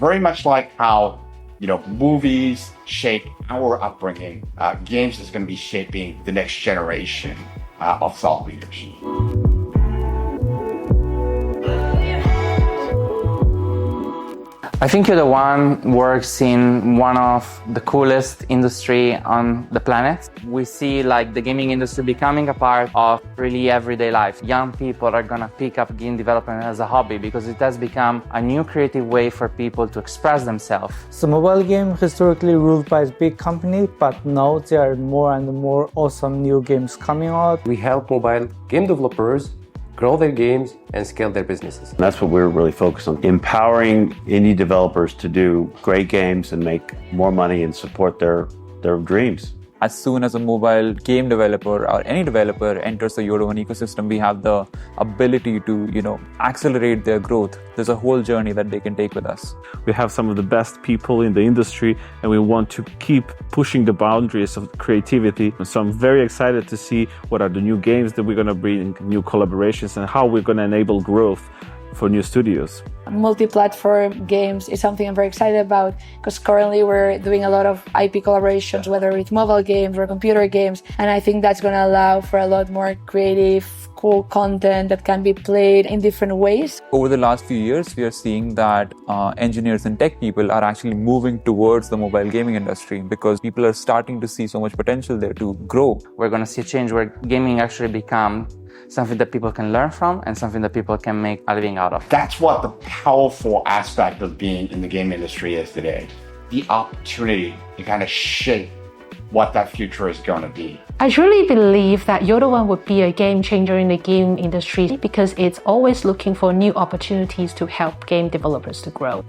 Very much like how, movies shape our upbringing, games is going to be shaping the next generation of thought leaders. I think Yoda One works in one of the coolest industry on the planet. We see the gaming industry becoming a part of really everyday life. Young people are gonna pick up game development as a hobby because it has become a new creative way for people to express themselves. So mobile game historically ruled by big company, but now there are more and more awesome new games coming out. We help mobile game developers grow their games and scale their businesses. And that's what we're really focused on, empowering indie developers to do great games and make more money and support their dreams. As soon as a mobile game developer or any developer enters the Yoda One ecosystem, we have the ability to, accelerate their growth. There's a whole journey that they can take with us. We have some of the best people in the industry, and we want to keep pushing the boundaries of creativity. So I'm very excited to see what are the new games that we're going to bring, new collaborations, and how we're going to enable growth for new studios. Multi-platform games is something I'm very excited about because currently we're doing a lot of IP collaborations, whether it's mobile games or computer games, and I think that's going to allow for a lot more creative, cool content that can be played in different ways. Over the last few years, we are seeing that engineers and tech people are actually moving towards the mobile gaming industry because people are starting to see so much potential there to grow. We're going to see a change where gaming actually becomes something that people can learn from and something that people can make a living out of. That's what the powerful aspect of being in the game industry is today. The opportunity to kind of shape what that future is going to be. I truly believe that Yoda One would be a game changer in the game industry because it's always looking for new opportunities to help game developers to grow.